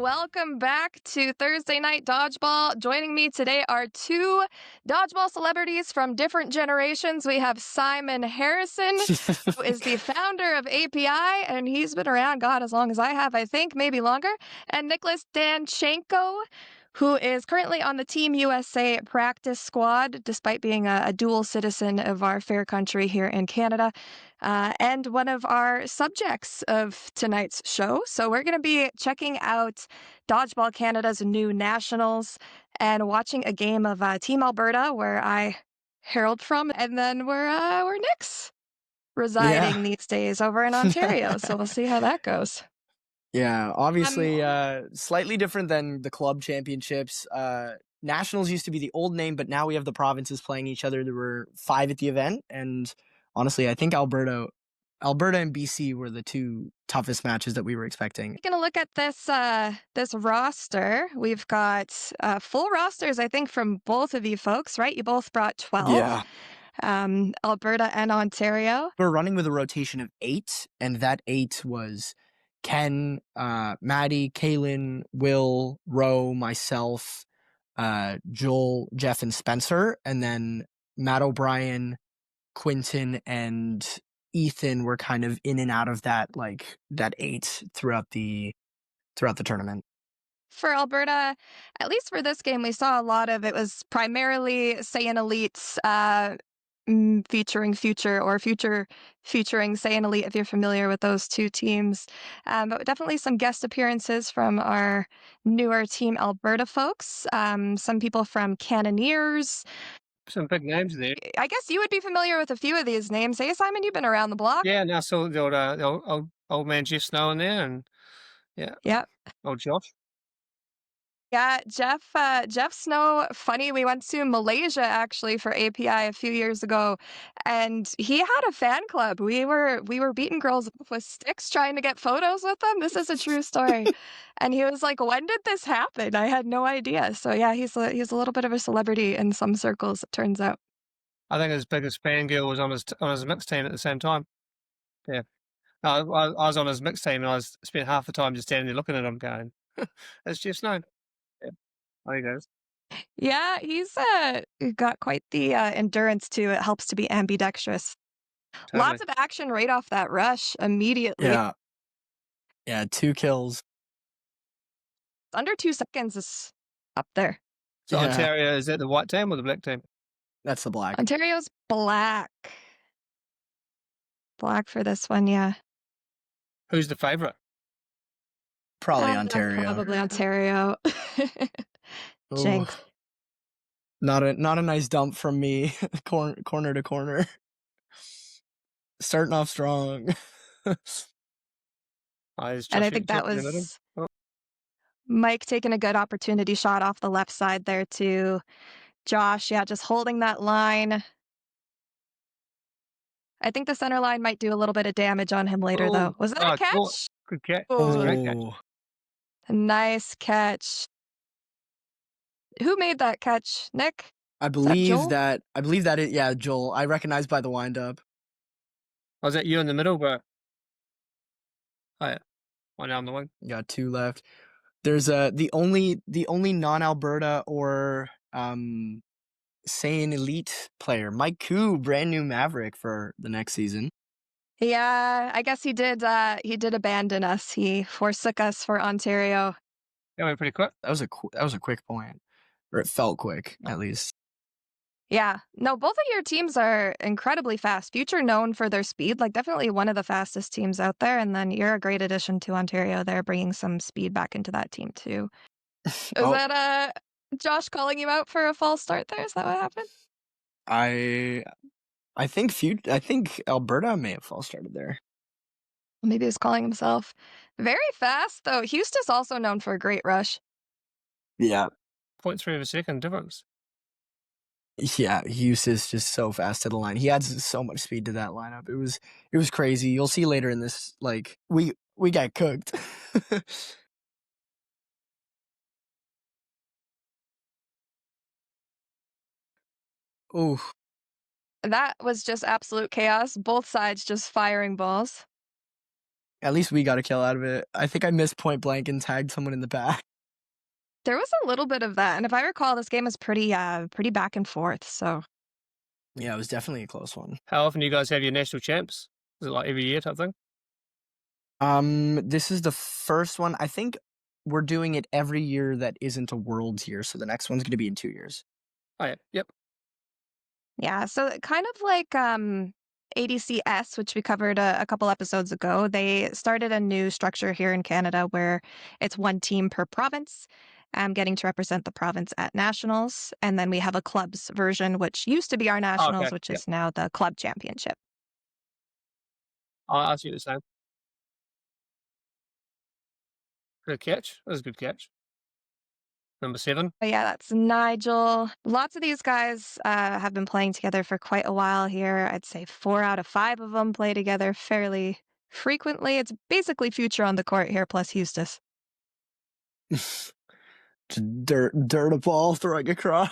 welcome back to Thursday Night Dodgeball. Joining me today are two dodgeball celebrities from different generations. We have Simon Harrison, who is the founder of API, and he's been around, God, as long as I have, I think, maybe longer, and Niklas Danchenko, who is currently on the Team USA practice squad, despite being a dual citizen of our fair country here in Canada, and one of our subjects of tonight's show. So we're going to be checking out Dodgeball Canada's new nationals and watching a game of Team Alberta, where I herald from, and then we're Nick's residing these days over in Ontario. So we'll see how that goes. Yeah, obviously slightly different than the club championships. Nationals used to be the old name, but now we have the provinces playing each other. There were 5 at the event, and honestly, I think Alberta and BC were the 2 toughest matches that we were expecting. Taking a look at this roster, we've got full rosters, I think, from both of you folks, right? You both brought 12. Yeah. Alberta and Ontario. We're running with a rotation of 8, and that 8 was Ken, Maddie, Kaylin, Will, Ro, myself, Joel, Jeff, and Spencer, and then Matt O'Brien, Quinton, and Ethan were kind of in and out of that 8 throughout the tournament. For Alberta, at least for this game, we saw a lot of it was primarily Say an Elites featuring featuring Say an Elite, if you're familiar with those 2 teams. But definitely some guest appearances from our newer Team Alberta folks. Some people from Cannoneers. Some big names there. I guess you would be familiar with a few of these names. Hey, Simon, you've been around the block. Yeah, and I saw the old man Jeff Snow in there, and yeah, old Josh. Yeah, Jeff Snow, funny, we went to Malaysia actually for API a few years ago, and he had a fan club. We were beating girls up with sticks trying to get photos with them. This is a true story. And he was like, "When did this happen?" I had no idea. So yeah, he's a little bit of a celebrity in some circles, it turns out. I think his biggest fangirl was on his mixed team at the same time. Yeah. I was on his mixed team, and I spent half the time just standing there looking at him going, "That's Jeff Snow." Yeah. There he goes. Yeah, he's got quite the endurance too. It helps to be ambidextrous. Totally. Lots of action right off that rush immediately. Yeah, 2 kills. Under 2 seconds is up there. So Ontario, is that the white team or the black team? That's the black. Ontario's black. Black for this one, yeah. Who's the favorite? Probably Ontario. Probably Ontario. Jinx. Not a nice dump from me. corner to corner. Starting off strong. And I think that was Mike taking a good opportunity shot off the left side there to Josh. Yeah, just holding that line. I think the center line might do a little bit of damage on him later, though. Was that a catch? Cool. Good catch. That was a great catch. A nice catch. Who made that catch, Nick? I believe that Joel. I recognize by the windup. Was that you in the middle, bro? Oh yeah. One down the wing. You got 2 left. There's the only non-Alberta or Say an Elite player, Mike Koo, brand new Maverick for the next season. Yeah, I guess he did abandon us. He forsook us for Ontario. That went pretty quick. That was a quick point. Or it felt quick, at least. Yeah. No, both of your teams are incredibly fast. Future known for their speed, like definitely one of the fastest teams out there. And then you're a great addition to Ontario there, bringing some speed back into that team too. Is that Josh calling you out for a false start there? Is that what happened? I think Alberta may have false started there. Maybe he was calling himself. Very fast though. Houston's also known for a great rush. Yeah. 0.3 of a second difference. Yeah, Hughes is just so fast to the line. He adds so much speed to that lineup. It was crazy. You'll see later in this, like, we got cooked. Ooh. That was just absolute chaos. Both sides just firing balls. At least we got a kill out of it. I think I missed point blank and tagged someone in the back. There was a little bit of that, and if I recall, this game was pretty back and forth. So Yeah, it was definitely a close one. How often do you guys have your national champs? Is it like every year type thing? This is the first one. I think we're doing it every year that isn't a Worlds year, so the next one's going to be in 2 years. Oh yeah, yep. yeah, so kind of like ADCS, which we covered a couple episodes ago. They started a new structure here in Canada where it's one team per province, getting to represent the province at nationals, and then we have a clubs version, which used to be our nationals, okay, which yep. is now the club championship. I see the same. Good catch. That was a good catch. Number 7. But yeah, that's Nigel. Lots of these guys have been playing together for quite a while here. I'd say 4 out of 5 of them play together fairly frequently. It's basically future on the court here, plus Eustace. Dirt ball throwing across.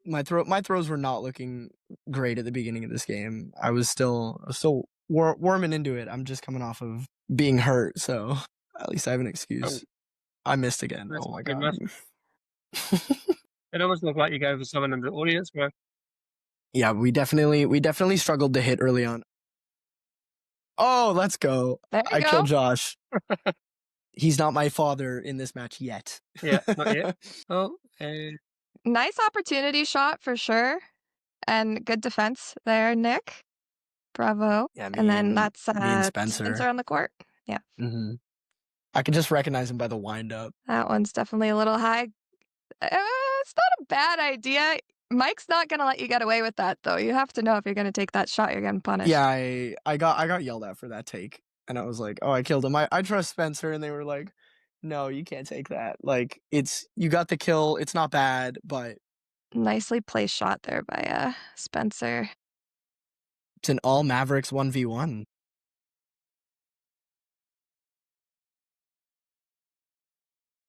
my throws were not looking great at the beginning of this game. I was still warming into it. I'm just coming off of being hurt, so at least I have an excuse. I missed again. That's oh my good god. It almost looked like you go for someone in the audience, bro. Yeah, we definitely struggled to hit early on. Oh, let's go. There you I go. killed Josh. He's not my father in this match yet. Yeah, not yet. Oh, Nice opportunity shot for sure. And good defense there, Nick. Bravo. Yeah, and then that's me and Spencer. on the court. Yeah. Mm-hmm. I can just recognize him by the wind up. That one's definitely a little high. It's not a bad idea. Mike's not going to let you get away with that, though. You have to know if you're going to take that shot, you're getting punished. Yeah, I got yelled at for that take. And I was like, oh, I killed him. I trust Spencer. And they were like, no, you can't take that. Like, you got the kill. It's not bad, but. Nicely placed shot there by Spencer. It's an all Mavericks 1v1.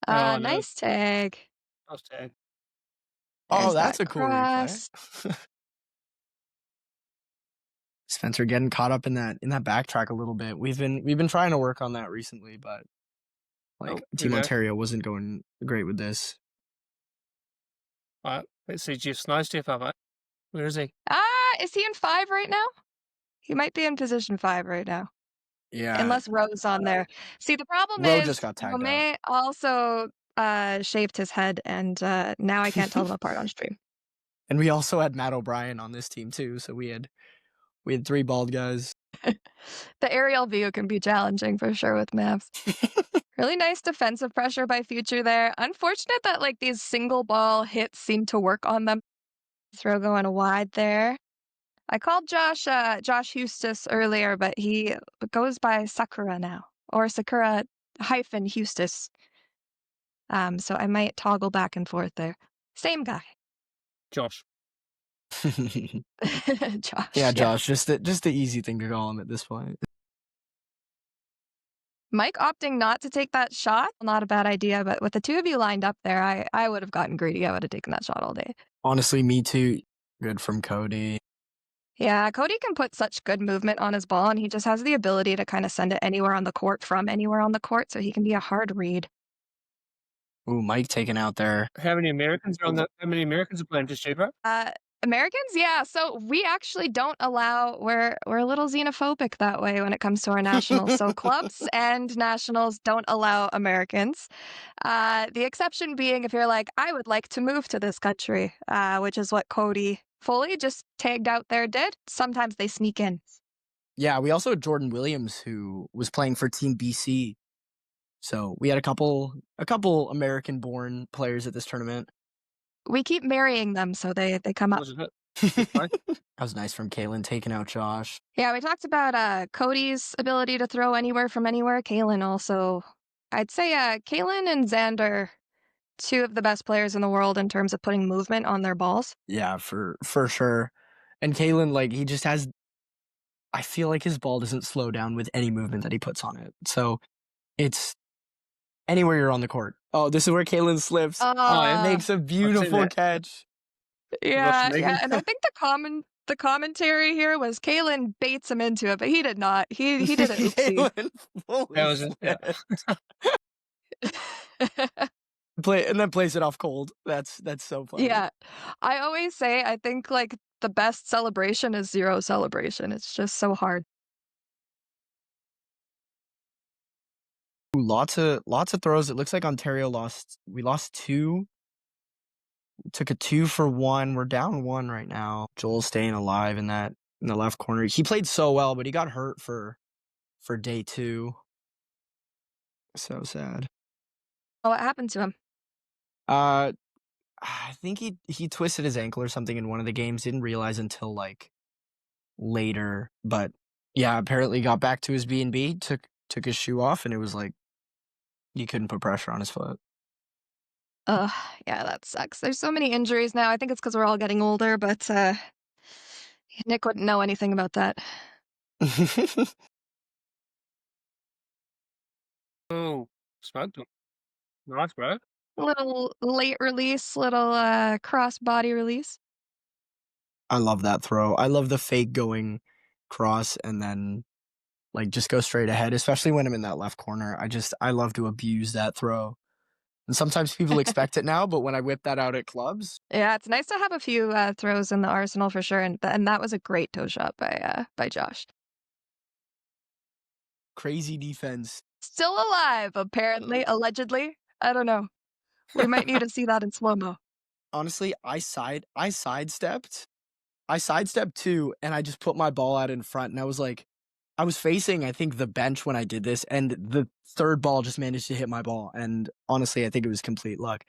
Nice tag. Nice tag. Oh, that's a cool replay. Spencer getting caught up in that backtrack a little bit. We've been trying to work on that recently, but Team Ontario wasn't going great with this. All right, let's see Jeff's nice step up. Where is he? Is he in 5 right now? He might be in position 5 right now. Yeah. Unless Rowe's on there. See, the problem Rowe is just got tagged Romain also shaved his head, and now I can't tell them apart on stream. And we also had Matt O'Brien on this team too, so we had 3 bald guys. The aerial view can be challenging for sure with Mavs. Really nice defensive pressure by Future there. Unfortunate that these single ball hits seem to work on them. Throw going wide there. I called Josh Eustace earlier, but he goes by Sakura now, or Sakura - Eustace. So I might toggle back and forth there. Same guy. Josh. Josh. Yeah, Josh. Just the easy thing to call him at this point. Mike opting not to take that shot, not a bad idea, but with the 2 of you lined up there, I would have gotten greedy. I would have taken that shot all day. Honestly, me too. Good from Cody. Yeah, Cody can put such good movement on his ball, and he just has the ability to kind of send it anywhere on the court from anywhere on the court, so he can be a hard read. Ooh, Mike taken out there. How many Americans are playing just cheaper? Americans, yeah. So we actually don't allow. We're a little xenophobic that way when it comes to our nationals. So clubs and nationals don't allow Americans. The exception being if you're like, I would like to move to this country, which is what Cody Foley just tagged out there did. Sometimes they sneak in. Yeah, we also had Jordan Williams who was playing for Team BC. So we had a couple American-born players at this tournament. We keep marrying them, so they come up. That was nice from Kaylin taking out Josh. Yeah, we talked about Cody's ability to throw anywhere from anywhere. Kaylin also, I'd say Kaylin and Xander, 2 of the best players in the world in terms of putting movement on their balls. Yeah, for sure. And Kaylin, he just has. I feel like his ball doesn't slow down with any movement that he puts on it. So it's anywhere you're on the court. Oh, this is where Kaylin slips. It makes a beautiful catch. Yeah, and I think the The commentary here was Kalen baits him into it, but he did not. He did an oopsie. That was yeah. And then plays it off cold. That's so funny. Yeah. I always say I think like the best celebration is zero celebration. It's just so hard. Ooh, lots of throws. It looks like Ontario lost. We lost 2. Took a 2 for 1. We're down 1 right now. Joel's staying alive in the left corner. He played so well, but he got hurt for day 2. So sad. Oh, what happened to him? I think he twisted his ankle or something in one of the games. Didn't realize until like later, but yeah, apparently got back to his B&B, took his shoe off, and it was like he couldn't put pressure on his foot. Ugh, yeah, that sucks. There's so many injuries now. I think it's because we're all getting older, but Nick wouldn't know anything about that. Oh, smoked him. Nice, bro. Little late release, little cross body release. I love that throw. I love the fake going cross and then like just go straight ahead, especially when I'm in that left corner. I love to abuse that throw. And sometimes people expect it now, but when I whip that out at clubs, Yeah, it's nice to have a few throws in the arsenal for sure, and that was a great toe shot by Josh. crazy defense. Still alive, apparently, allegedly. I don't know. We might need to see that in slow-mo. Honestly, I sidestepped. I sidestepped too, and I just put my ball out in front, and I was facing, I think, the bench when I did this, and the third ball just managed to hit my ball. And honestly, I think it was complete luck.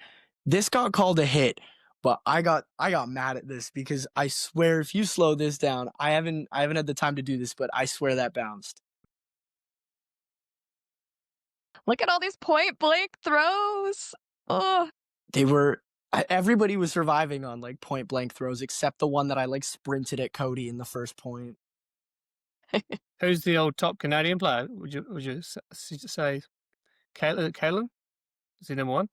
This got called a hit, but I got mad at this because I swear if you slow this down, I haven't had the time to do this, but I swear that bounced. Look at all these point blank throws. Oh, Everybody was surviving on like point blank throws except the one that I like sprinted at Cody in the first point. Who's the old top Canadian player? Would you say Kalen? Is he number 1?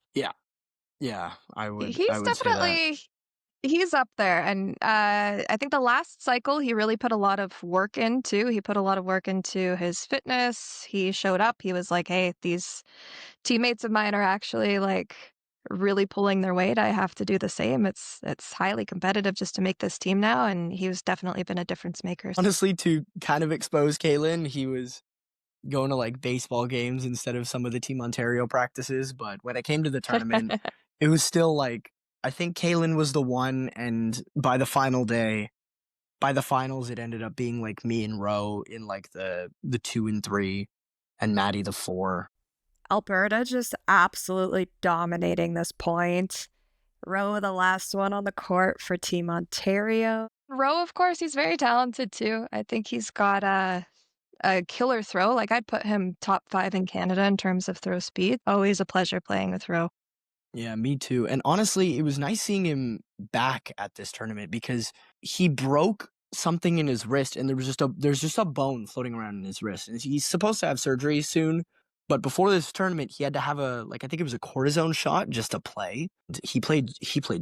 Yeah, I would. he's I would say that. definitely he's up there, and I think the last cycle he really put a lot of work into. He put a lot of work into his fitness. He showed up. He was like, "Hey, these teammates of mine are actually like really pulling their weight. I have to do the same. It's highly competitive just to make this team now." And he's definitely been a difference maker. Honestly, to kind of expose Kalen, he was going to like baseball games instead of some of the Team Ontario practices. But when it came to the tournament, it was still like, I think Kalen was the one, and by the finals, it ended up being like me and Roe in like the 2 and 3, and Maddie the 4. Alberta just absolutely dominating this point. Roe, the last one on the court for Team Ontario. Roe, of course, he's very talented too. I think he's got a killer throw. Like I'd put him top 5 in Canada in terms of throw speed. Always a pleasure playing with Roe. Yeah, me too. And honestly, it was nice seeing him back at this tournament because he broke something in his wrist, and there's just a bone floating around in his wrist. And he's supposed to have surgery soon, but before this tournament, he had to have I think it was a cortisone shot just to play. He played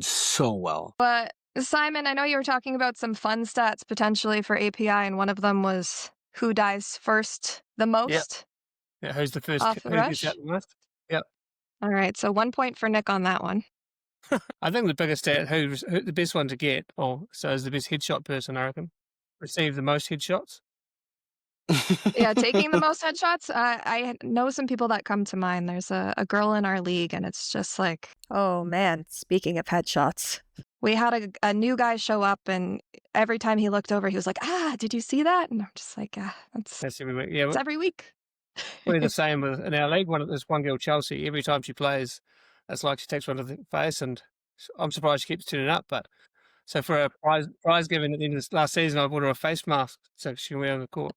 so well. But Simon, I know you were talking about some fun stats potentially for API, and one of them was who dies first the most. Yeah, who's the first? Off the Who gets rush? out the most? Yep. All right, so 1 point for Nick on that one. I think the biggest stat, who the best one to get, so is the best headshot person, I reckon. Receive the most headshots. Yeah, taking the most headshots. I know some people that come to mind. There's a girl in our league, and it's just like, Oh man, speaking of headshots. we had a new guy show up, and every time he looked over, he was like, did you see that? And I'm just like, That's every week. Yeah, it's every week. we're the same in our league. There's one girl, Chelsea. Every time she plays, it's like she takes one to the face, and I'm surprised she keeps turning up. But so for a prize giving at the end of this last season, I bought her a face mask so she can wear on the court.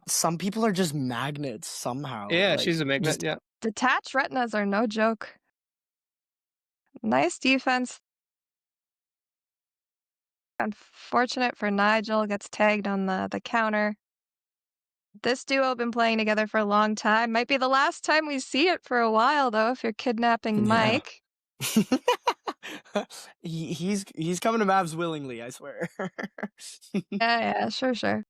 Some people are just magnets somehow. Yeah, like, she's a magnet. just- Yeah. Detached retinas are no joke. Nice defense. Unfortunate for Nigel, gets tagged on the counter. This duo have been playing together for a long time. Might be the last time we see it for a while, though, if you're kidnapping Yeah. Mike. he's coming to Mavs willingly, I swear. Yeah, sure.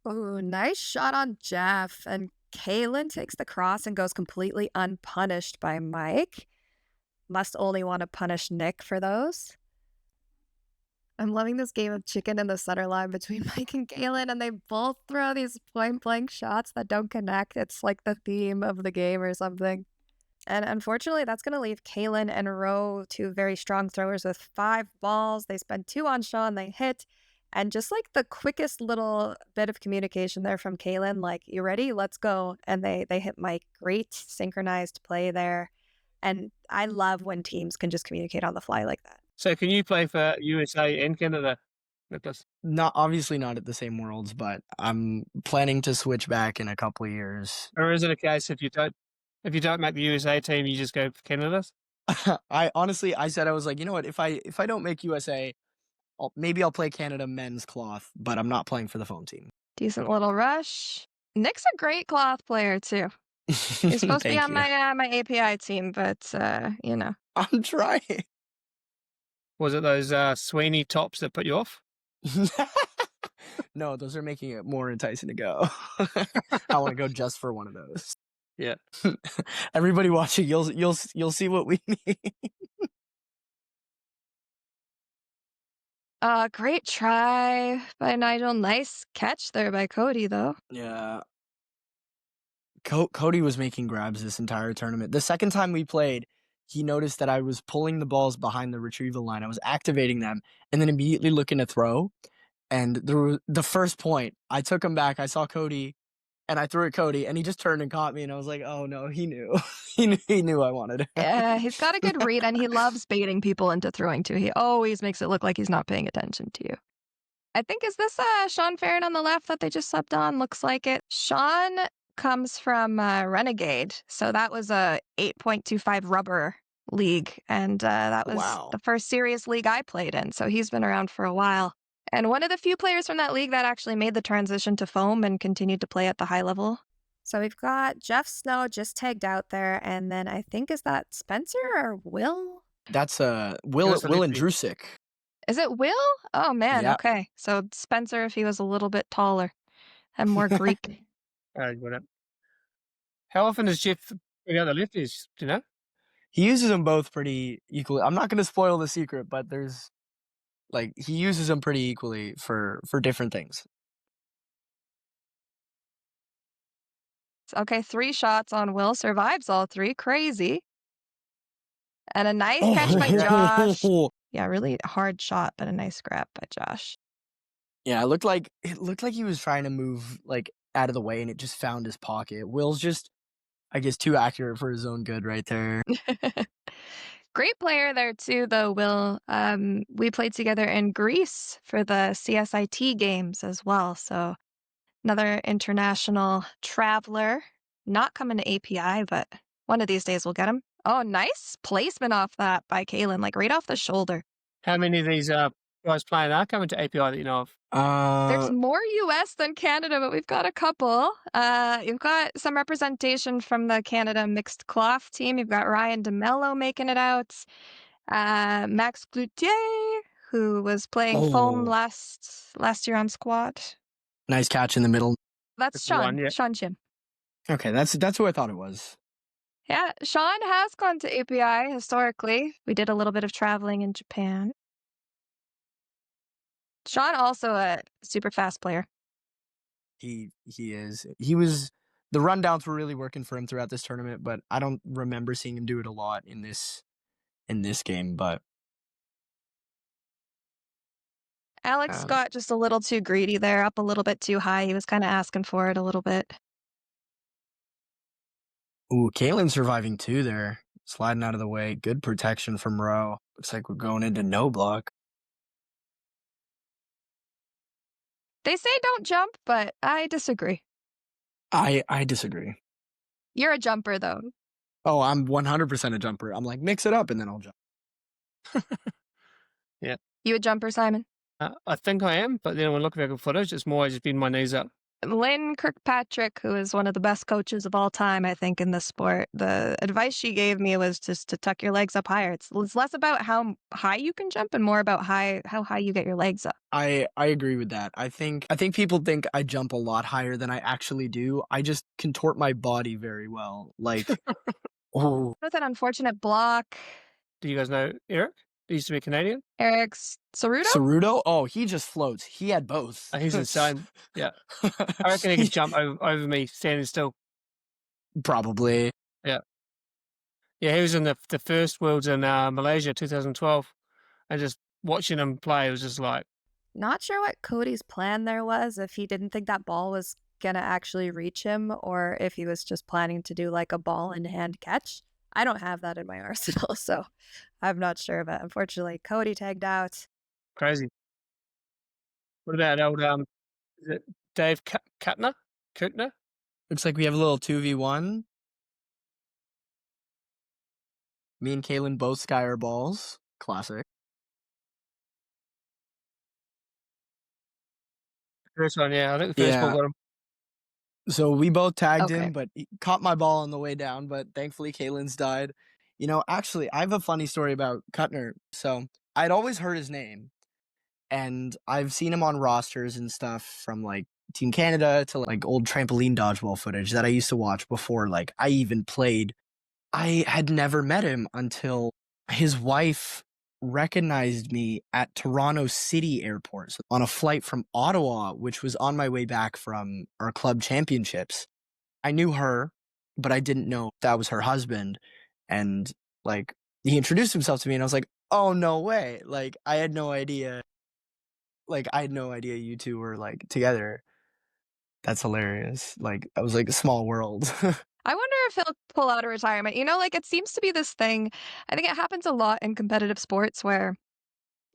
Ooh, nice shot on Jeff. And Kaylin takes the cross and goes completely unpunished by Mike. Must only want to punish Nick for those. I'm loving this game of chicken in the center line between Mike and Kaylin, and they both throw these point-blank shots that don't connect. It's like the theme of the game or something. And unfortunately, that's going to leave Kaylin and Ro, two very strong throwers with 5 balls. They spend 2 on Sean, they hit. And just like the quickest little bit of communication there from Kaylin, like, you ready? Let's go. And they hit Mike. Great synchronized play there. And I love when teams can just communicate on the fly like that. So can you play for USA in Canada, Niklas? Obviously not at the same Worlds, but I'm planning to switch back in a couple of years. Or is it a case if you don't make the USA team, you just go for Canada? I said, I was like, you know what? If I don't make USA, maybe I'll play Canada men's cloth, but I'm not playing for the foam team. Decent little rush. Nick's a great cloth player too. He's supposed to be on my API team, but you know. I'm trying. Was it those Sweeney tops that put you off? No, those are making it more enticing to go. I want to go just for one of those. Yeah. Everybody watching, you'll see what we need. Great try by Nigel. Nice catch there by Cody, though. Yeah. Cody was making grabs this entire tournament. The second time we played, he noticed that I was pulling the balls behind the retrieval line. I was activating them and then immediately looking to throw. And the first point, I took him back. I saw Cody and I threw at Cody and he just turned and caught me. And I was like, oh no, he knew. he knew I wanted it. Yeah, he's got a good read and he loves baiting people into throwing too. He always makes it look like he's not paying attention to you. I think, is this Sean Farron on the left that they just subbed on? Looks like it. Sean comes from Renegade. So that was a 8.25 rubber league. And that was the first serious league I played in. So he's been around for a while. And one of the few players from that league that actually made the transition to foam and continued to play at the high level. So we've got Jeff Snow just tagged out there. And then I think, is that Spencer or Will? That's Will and Drusik. Is it Will? Oh, man. Yeah. Okay. So Spencer, if he was a little bit taller and more Greek. How often does Jeff bring out the lefties? Do you know? He uses them both pretty equally. I'm not going to spoil the secret, but he uses them pretty equally for different things. Okay, 3 shots on Will. Survives all 3. Crazy. And a nice catch by Josh. Yeah, really hard shot, but a nice grab by Josh. Yeah, it looked like he was trying to move out of the way and it just found his pocket. Will's just, I guess, too accurate for his own good right there. Great player there too, though, Will. We played together in Greece for the CSIT games as well. So another international traveler. Not coming to API, but one of these days we'll get him. Oh, nice placement off that by Kaylin, right off the shoulder. How many of these guys playing are coming to API that you know of? There's more US than Canada, but we've got a couple. You've got some representation from the Canada mixed cloth team. You've got Ryan DeMello making it out. Max Cloutier, who was playing foam last year on squad. Nice catch in the middle. That's Sean. Sean Chim. Okay, that's who I thought it was. Yeah, Sean has gone to API historically. We did a little bit of traveling in Japan. Sean also a super fast player. He is. The rundowns were really working for him throughout this tournament, but I don't remember seeing him do it a lot in this game, but Alex got just a little too greedy there, up a little bit too high. He was kind of asking for it a little bit. Ooh, Kaylin surviving too there. Sliding out of the way. Good protection from Ro. Looks like we're going into no block. They say don't jump, but I disagree. I disagree. You're a jumper, though. Oh, I'm 100% a jumper. I'm like, mix it up and then I'll jump. Yeah. You a jumper, Simon? I think I am, but then when I look back at footage, it's more just been my knees up. Lynn Kirkpatrick, who is one of the best coaches of all time, I think, in the sport, the advice she gave me was just to tuck your legs up higher. It's less about how high you can jump and more about how high you get your legs up. I agree with that. I think people think I jump a lot higher than I actually do. I just contort my body very well. Like, oh, With an unfortunate block, Do you guys know Eric? He used to be Canadian. Eric Ceruto? Ceruto? Oh, he just floats. He had both. He's insane. Yeah. I reckon he could jump over me standing still. Probably. Yeah, he was in the first Worlds in Malaysia 2012, and just watching him play was just like, Not sure what Cody's plan there was, if he didn't think that ball was going to actually reach him, or if he was just planning to do like a ball in hand catch. I don't have that in my arsenal, so I'm not sure. But unfortunately, Cody tagged out. crazy. What about old is it Dave Kuttner? Looks like we have a little 2v1. Me and Kaylin both sky our balls. Classic. First one, yeah. I think the first ball got him. So we both tagged Okay. him, but he caught my ball on the way down, but thankfully Kaylin's died. You know, actually, I have a funny story about Kuttner. So I'd always heard his name, and I've seen him on rosters and stuff from like Team Canada to like old trampoline dodgeball footage that I used to watch before like I even played. I had never met him until his wife recognized me at Toronto City Airport on a flight from Ottawa, which was on my way back from our club championships. I knew her, but I didn't know that was her husband. And like he introduced himself to me and I was like, oh, no way. Like I had no idea. Like I had no idea you two were like together. That's hilarious. Like that was like a small world. I wonder if he'll pull out of retirement. You know, like it seems to be this thing. I think it happens a lot in competitive sports where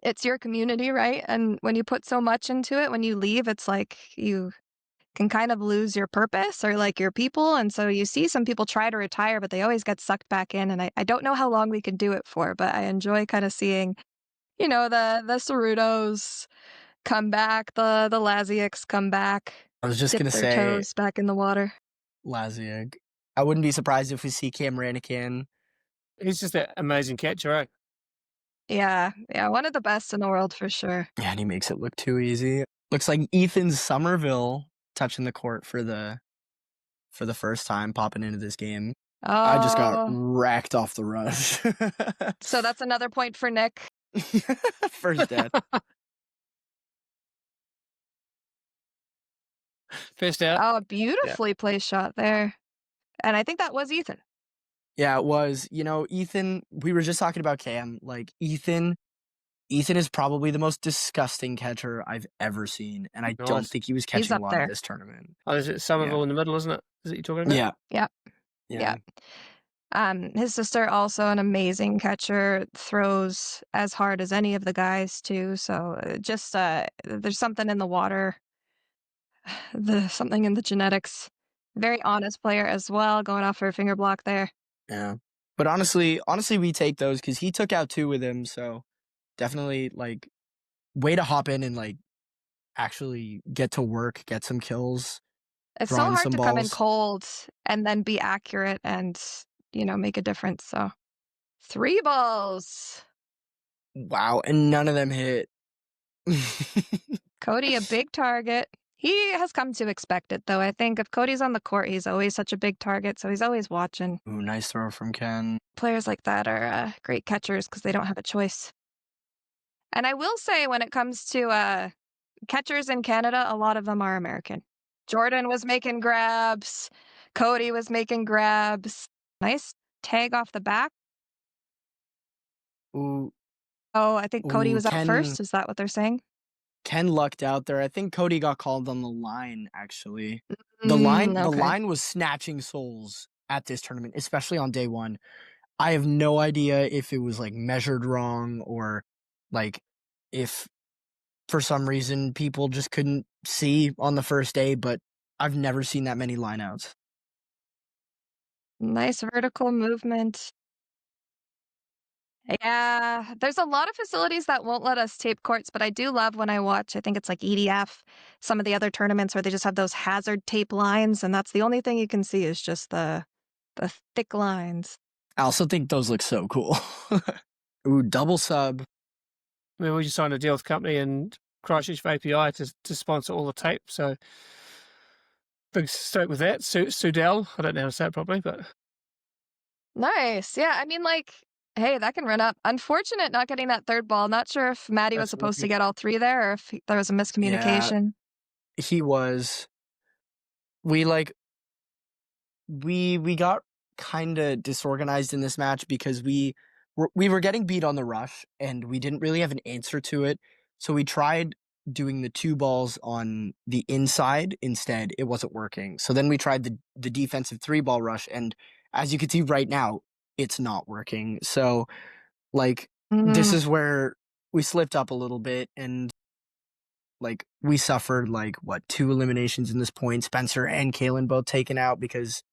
it's your community, right? And when you put so much into it, when you leave, it's like you can kind of lose your purpose or like your people. And so you see some people try to retire, but they always get sucked back in. And I don't know how long we can do it for, but I enjoy kind of seeing, you know, the Cerutos come back, the Laziaks come back. I was just dip going to their say toes back in the water. Laziak. I wouldn't be surprised if we see Cam Ranican. He's just an amazing catcher, eh? Yeah, one of the best in the world for sure. Yeah, and he makes it look too easy. Looks like Ethan Somerville touching the court for the first time popping into this game. I just got wrecked off the rush. So that's another point for Nick. First death. First out. Oh, beautifully placed shot there. And I think that was Ethan. Yeah, it was. You know, Ethan, we were just talking about Cam. Like, Ethan is probably the most disgusting catcher I've ever seen. And I don't think he was catching a lot of this tournament. Oh, is it Somerville in the middle, isn't it? Is it you're talking about? Yeah. His sister, also an amazing catcher, throws as hard as any of the guys, too. So just there's something in the water, something in the genetics. Very honest player as well, going off for a finger block there. Yeah. But honestly, we take those because he took out 2 with him. So definitely, like, way to hop in and, like, actually get to work, get some kills. It's so hard to come in cold and then be accurate and, you know, make a difference. So 3 balls. Wow. And none of them hit. Cody, a big target. He has come to expect it, though. I think if Cody's on the court, he's always such a big target, so he's always watching. Ooh, nice throw from Ken. Players like that are great catchers because they don't have a choice. And I will say, when it comes to catchers in Canada, a lot of them are American. Jordan was making grabs. Cody was making grabs. Nice tag off the back. Ooh. Oh, I think Cody was up first. Is that what they're saying? Ken lucked out there. I think Cody got called on the line, actually. The line was snatching souls at this tournament, especially on day 1. I have no idea if it was like measured wrong or like if for some reason people just couldn't see on the first day, but I've never seen that many lineouts. Nice vertical movement. Yeah, there's a lot of facilities that won't let us tape courts, but I do love when I watch, I think it's like EDF, some of the other tournaments where they just have those hazard tape lines, and that's the only thing you can see is just the thick lines. I also think those look so cool. Ooh, double sub. I mean, we just signed a deal with a company in Christchurch for API to sponsor all the tape. So big stoked with that. Sudell, I don't know how to say it properly, but Nice. Yeah, I mean, like, hey, that can run up. Unfortunate not getting that third ball. Not sure if Maddie was That's supposed to lucky. get all three there or if there was a Yeah, miscommunication. he was. We got kind of disorganized in this match because we were getting beat on the rush and we didn't really have an answer to it. So we tried doing the 2 balls on the inside instead. It wasn't working. So then we tried the defensive 3-ball rush, and as you can see right now, it's not working. So like this is where we slipped up a little bit, and like we suffered like what 2 eliminations in this point. Spencer and Kalen both taken out because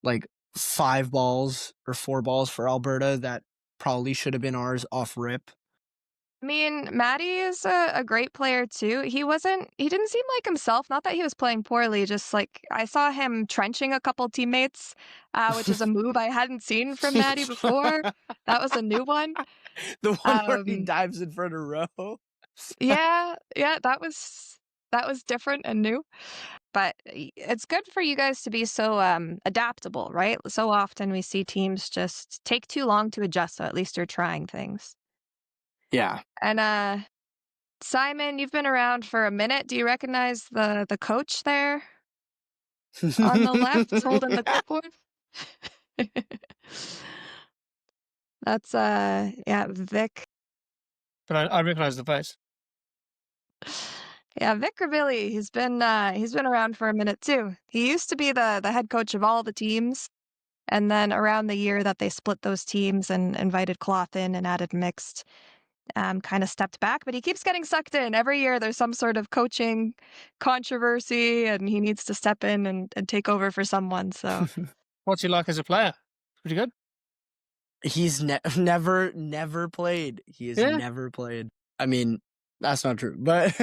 like 5 balls or 4 balls for Alberta that probably should have been ours off rip. I mean, Maddie is a great player too. He didn't seem like himself. Not that he was playing poorly, just like I saw him trenching a couple teammates, which is a move I hadn't seen from Maddie before. That was a new one. The one where he dives in front of Rowe. Yeah, that was different and new. But it's good for you guys to be so adaptable, right? So often we see teams just take too long to adjust, so at least you're trying things. Yeah. And Simon, you've been around for a minute. Do you recognize the coach there on the left holding the clipboard? That's Vic. But I recognize the face. Yeah, Vic Ravilli, he's been around for a minute too. He used to be the head coach of all the teams, and then around the year that they split those teams and invited Cloth in and added mixed, kind of stepped back. But he keeps getting sucked in. Every year there's some sort of coaching controversy, and he needs to step in and take over for someone. So What's he like as a player? Pretty good. He's never played. He has never played. I mean, that's not true, but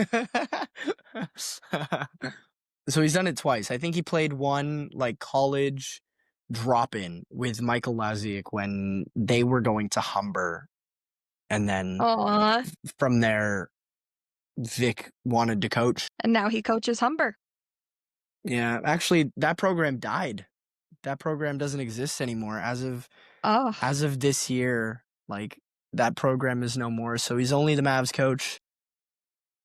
so he's done it twice. I think he played one like college drop-in with Michael Laziak when they were going to Humber, and then from there, Vic wanted to coach. And now he coaches Humber. Yeah, actually, that program died. That program doesn't exist anymore as of this year. Like that program is no more. So he's only the Mavs coach.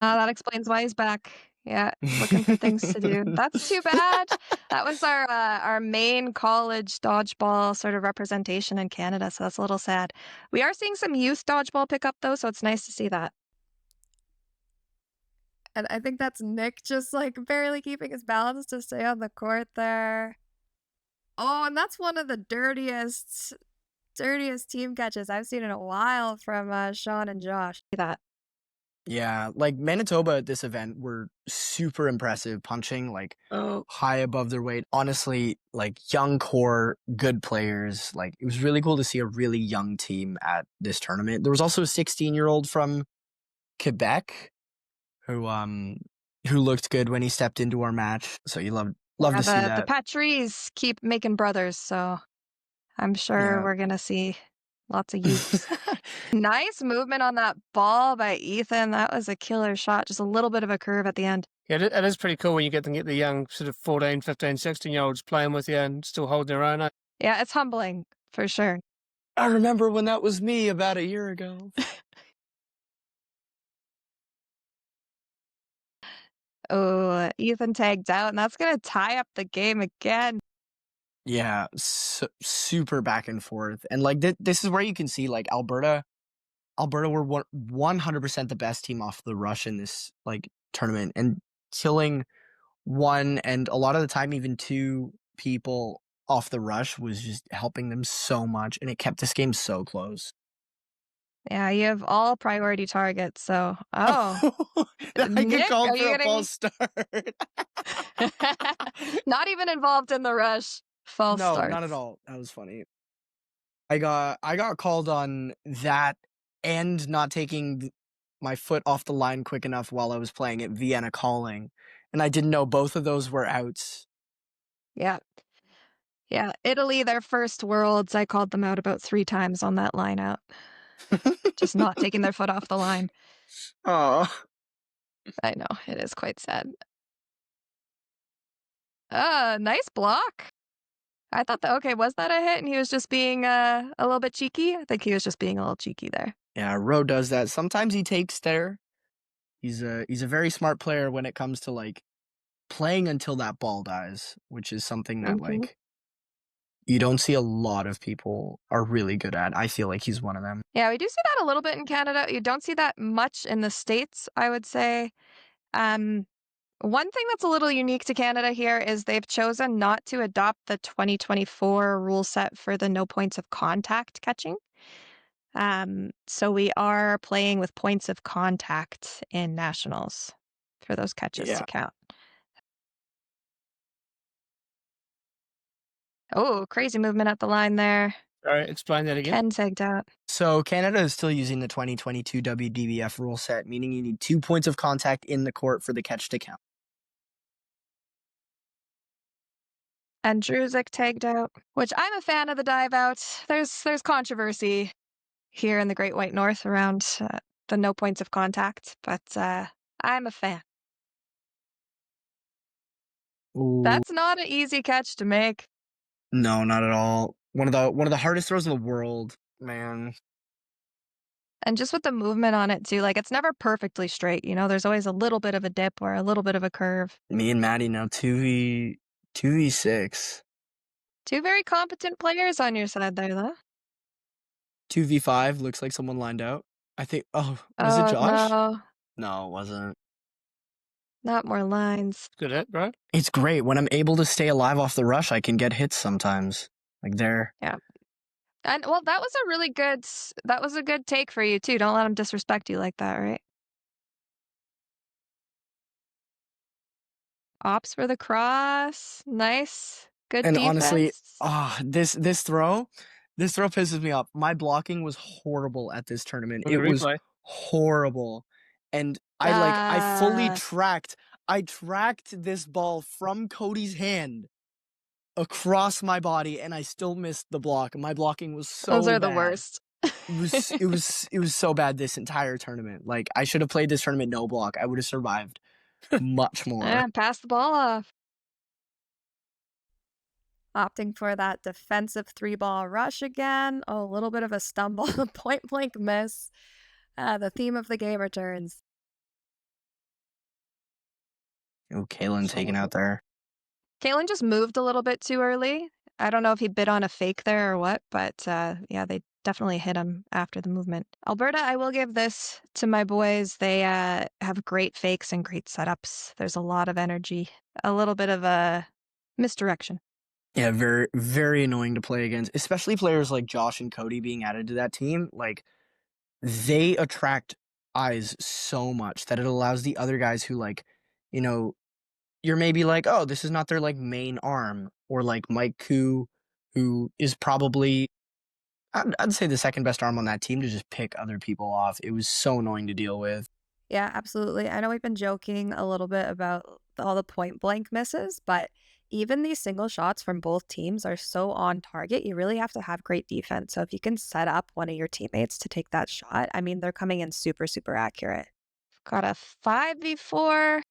That explains why he's back. Yeah, looking for things to do. That's too bad. That was our main college dodgeball sort of representation in Canada, so that's a little sad. We are seeing some youth dodgeball pick up though, so it's nice to see that. And I think that's Nick just like barely keeping his balance to stay on the court there. Oh, and that's one of the dirtiest team catches I've seen in a while from Sean and Josh. That. Yeah, like Manitoba at this event were super impressive, punching like high above their weight. Honestly, like young core, good players. Like it was really cool to see a really young team at this tournament. There was also a 16-year-old from Quebec who looked good when he stepped into our match. So you love to see that. The Patrice keep making brothers, so I'm sure we're gonna see lots of youths. Nice movement on that ball by Ethan. That was a killer shot. Just a little bit of a curve at the end. Yeah, it is pretty cool when you get the young sort of 14, 15, 16-year-olds playing with you and still holding their own. Yeah, it's humbling for sure. I remember when that was me about a year ago. Oh, Ethan tagged out, and that's going to tie up the game again. Yeah, super back and forth. And like this is where you can see like Alberta were 100% the best team off the rush in this like tournament, and killing one and a lot of the time even 2 people off the rush was just helping them so much, and it kept this game so close. Yeah, you have all priority targets, so I Nick, get called for a false start. Not even involved in the rush. False start. No, not at all. That was funny. I got called on that and not taking my foot off the line quick enough while I was playing at Vienna Calling, and I didn't know both of those were outs. Yeah. Yeah. Italy, their first Worlds, I called them out about 3 times on that line out. Just not taking their foot off the line. Oh, I know. It is quite sad. Nice block. I thought that, okay, was that a hit? And he was just being a little bit cheeky? I think he was just being a little cheeky there. yeah, Rowe does that. Sometimes he takes there. He's a very smart player when it comes to like playing until that ball dies, which is something that like you don't see a lot of people are really good at. I feel like he's one of them. Yeah, we do see that a little bit in Canada. You don't see that much in the States, I would say. One thing that's a little unique to Canada here is they've chosen not to adopt the 2024 rule set for the no points of contact catching. So we are playing with points of contact in nationals for those catches to count. Oh, crazy movement at the line there. All right, explain that again. Ken tagged out. So Canada is still using the 2022 WDBF rule set, meaning you need 2 points of contact in the court for the catch to count. And Druzik tagged out, which I'm a fan of the dive out. There's controversy here in the Great White North around the no points of contact, but I'm a fan. Ooh. That's not an easy catch to make. No, not at all. One of the hardest throws in the world, man. And just with the movement on it too, like it's never perfectly straight. You know, there's always a little bit of a dip or a little bit of a curve. Me and Maddie now 2v6. 2 very competent players on your side there, though. 2v5 looks like someone lined out. I think. Oh, was it Josh? No, No, it wasn't. not more lines. Good hit, bro. It's great when I'm able to stay alive off the rush. I can get hits sometimes, like there. Yeah. And well, that was a good take for you too. Don't let them disrespect you like that, right? Ops for the cross. Nice. Good And defense. honestly, this throw pisses me off. My blocking was horrible at this tournament. Look at It the was replay. horrible. And I fully tracked this ball from Cody's hand across my body, and I still missed the block. My blocking was so Those are the bad. worst. It was so bad this entire tournament. Like I should have played this tournament no block. I would have survived much more. Yeah, pass the ball off. Opting for that defensive 3-ball rush again. Oh, a little bit of a stumble, point blank miss. The theme of the game returns. Oh, Kalen taken out there. Kalen just moved a little bit too early. I don't know if he bit on a fake there or what, but yeah, they definitely hit him after the movement. Alberta, I will give this to my boys. They have great fakes and great setups. There's a lot of energy, a little bit of a misdirection. Yeah, very, very annoying to play against, especially players like Josh and Cody being added to that team. Like, they attract eyes so much that it allows the other guys who, like, you know, you're maybe like, oh, this is not their, like, main arm. Or, like, Mike Koo, who is probably, I'd say the second best arm on that team, to just pick other people off. It was so annoying to deal with. Yeah, absolutely. I know we've been joking a little bit about all the point blank misses, but even these single shots from both teams are so on target. You really have to have great defense. So if you can set up one of your teammates to take that shot, I mean, they're coming in super, super accurate. Got a 5v4.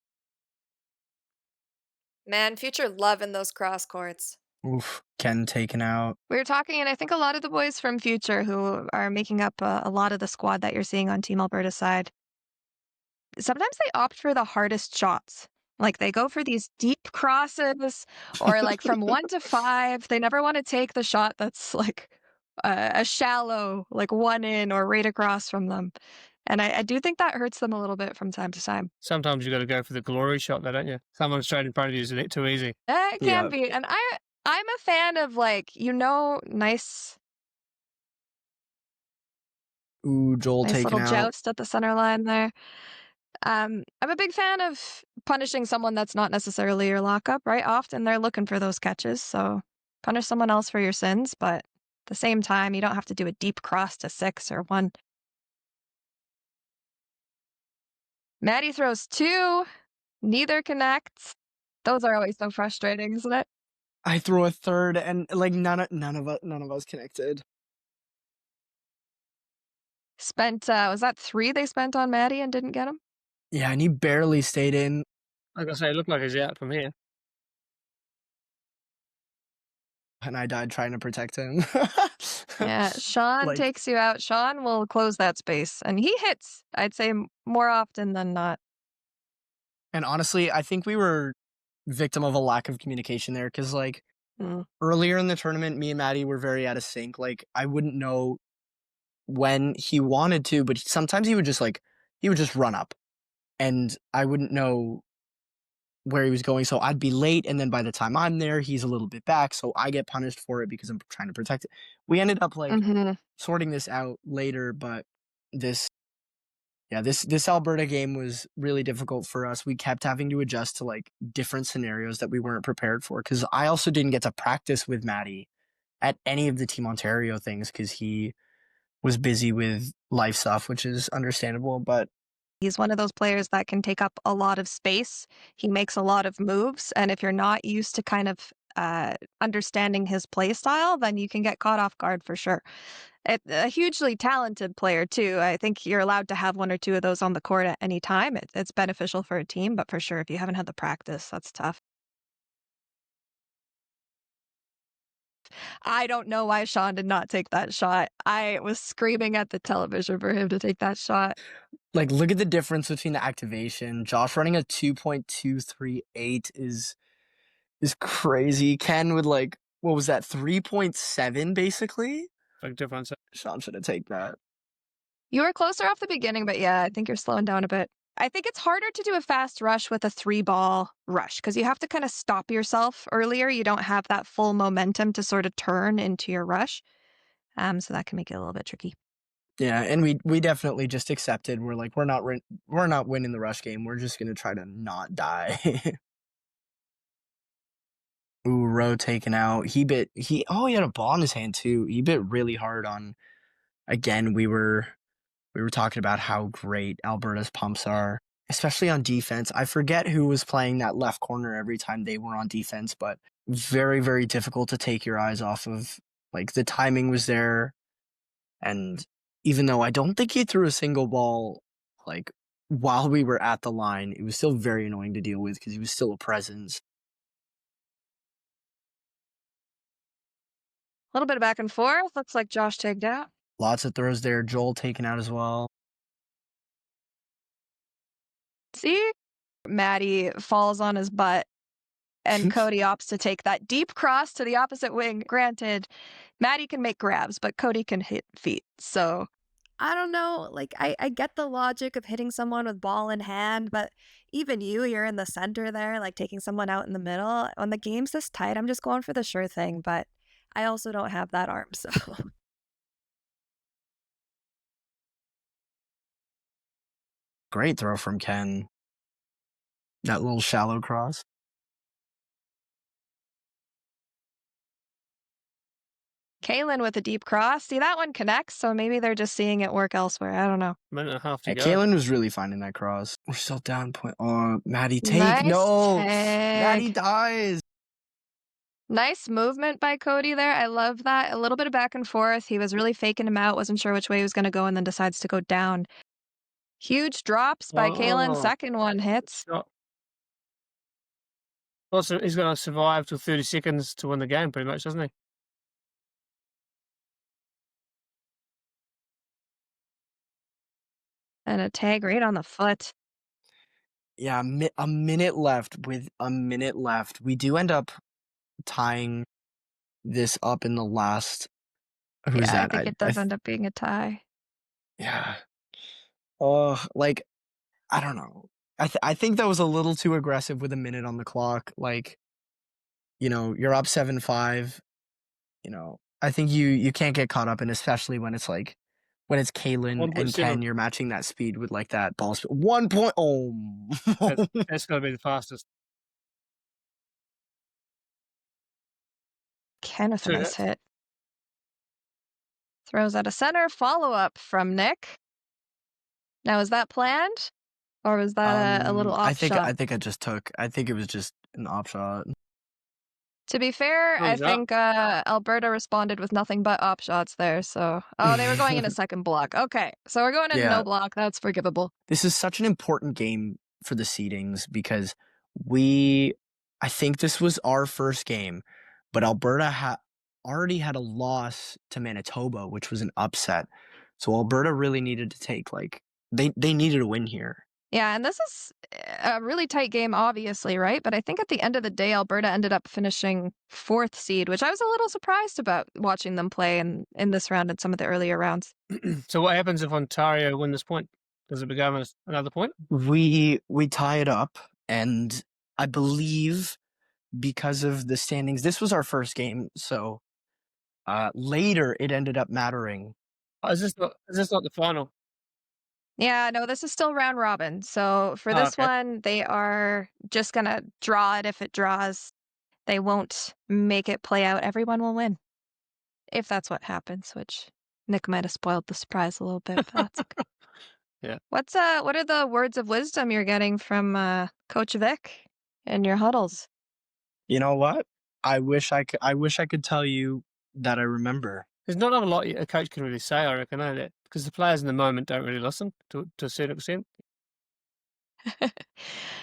Man, future love in those cross courts. Oof, Ken taken out. We were talking, and I think a lot of the boys from Future who are making up a lot of the squad that you're seeing on Team Alberta's side, sometimes they opt for the hardest shots. Like they go for these deep crosses or like from 1 to 5. They never want to take the shot that's like a shallow, like 1 in or right across from them. And I do think that hurts them a little bit from time to time. Sometimes you got to go for the glory shot, though, don't you? Someone straight in front of you is a bit too easy. It can be. And I'm a fan of like, nice Joel taken little out. joust at the center line there. I'm a big fan of punishing someone that's not necessarily your lockup, right? Often they're looking for those catches, so punish someone else for your sins, but the same time, you don't have to do a deep cross to 6 or 1. Maddie throws 2. Neither connects. Those are always so frustrating, isn't it? I throw a third, and like none of us connected. Spent, was that 3 they spent on Maddie and didn't get him? Yeah, and he barely stayed in. Like I say, it looked like he's out from here. And I died trying to protect him. Yeah, Sean Like- takes you out. Sean will close that space, and he hits, I'd say, more often than not. And honestly, I think we were victim of a lack of communication there, because like earlier in the tournament, me and Maddie were very out of sync. Like I wouldn't know when he wanted to, but sometimes he would just run up, and I wouldn't know where he was going. So I'd be late, and then by the time I'm there, he's a little bit back, so I get punished for it because I'm trying to protect it. We ended up like sorting this out later, but this Alberta game was really difficult for us. We kept having to adjust to like different scenarios that we weren't prepared for, because I also didn't get to practice with Maddie at any of the Team Ontario things because he was busy with life stuff, which is understandable. But he's one of those players that can take up a lot of space. He makes a lot of moves, and if you're not used to kind of understanding his play style, then you can get caught off guard for sure. A hugely talented player too. I think you're allowed to have 1 or 2 of those on the court at any time. It's beneficial for a team, but for sure, if you haven't had the practice, that's tough. I don't know why Sean did not take that shot. I was screaming at the television for him to take that shot. like, look at the difference between the activation. Josh running a 2.238 is crazy. Ken with like, what was that, 3.7 basically? Big difference. Sean should have taken that. You were closer off the beginning, but yeah, I think you're slowing down a bit. I think it's harder to do a fast rush with a 3-ball rush because you have to kind of stop yourself earlier. You don't have that full momentum to sort of turn into your rush. So that can make it a little bit tricky. Yeah, and we definitely just accepted. We're like, we're not winning the rush game. We're just gonna try to not die. Ooh, Rowe taken out. He had a ball in his hand too. He bit really hard on. Again, we were talking about how great Alberta's pumps are, especially on defense. I forget who was playing that left corner every time they were on defense, but very, very difficult to take your eyes off of. Like, the timing was there, and even though I don't think he threw a single ball, like, while we were at the line, it was still very annoying to deal with because he was still a presence. A little bit of back and forth. Looks like Josh tagged out. Lots of throws there. Joel taken out as well. See? Maddie falls on his butt, and Cody opts to take that deep cross to the opposite wing. Granted, Maddie can make grabs, but Cody can hit feet. So I don't know. Like, I get the logic of hitting someone with ball in hand, but even you're in the center there, like taking someone out in the middle. When the game's this tight, I'm just going for the sure thing, but I also don't have that arm, so. Great throw from Ken. That little shallow cross. Kaylin with a deep cross. See, that one connects, so maybe they're just seeing it work elsewhere. I don't know. Minute and a half to Yeah, go. Kaylin was really finding that cross. We're still down point. Oh, Maddie, take. Nice no. tag. Maddie dies. Nice movement by Cody there. I love that. A little bit of back and forth. He was really faking him out, wasn't sure which way he was going to go, and then decides to go down. Huge drops by Kaylin. Second one hits. Also, he's going to survive till 30 seconds to win the game, pretty much, doesn't he? And a tag right on the foot. Yeah, a minute left. With a minute left, we do end up tying this up in the last. Who's that? I think it does end up being a tie. Yeah. Oh, like, I don't know. I think that was a little too aggressive with a minute on the clock. Like, you're up 7-5. I think you can't get caught up in, especially when it's like, when it's Kaylin and Ken, you're matching that speed with like that ball speed. 1 point. Oh, That's going to be the fastest. Ken with a nice hit. Throws out a center. Follow-up from Nick. Now, is that planned? Or was that a little off I shot? think I think it was just an off shot. To be fair, I Thumbs up. think Alberta responded with nothing but op shots there. So, oh, they were going in a second block. Okay, so we're going in Yeah. no block. That's forgivable. This is such an important game for the seedings because I think this was our first game, but Alberta already had a loss to Manitoba, which was an upset. So Alberta really needed to take they needed a win here. Yeah, and this is a really tight game, obviously, right? But I think at the end of the day, Alberta ended up finishing 4th seed, which I was a little surprised about watching them play in this round and some of the earlier rounds. So what happens if Ontario win this point? Does it become another point? We tie it up, and I believe because of the standings, this was our first game, so later it ended up mattering. Oh, is this not the final? Yeah, no, this is still round robin. So for this okay. one, they are just going to draw it if it draws. They won't make it play out. Everyone will win. If that's what happens, which Nick might have spoiled the surprise a little bit, but that's okay. Yeah. What are the words of wisdom you're getting from Coach Vic in your huddles? You know what? I wish I could tell you that I remember. There's not a lot a coach can really say, I reckon, because the players in the moment don't really listen to a certain extent.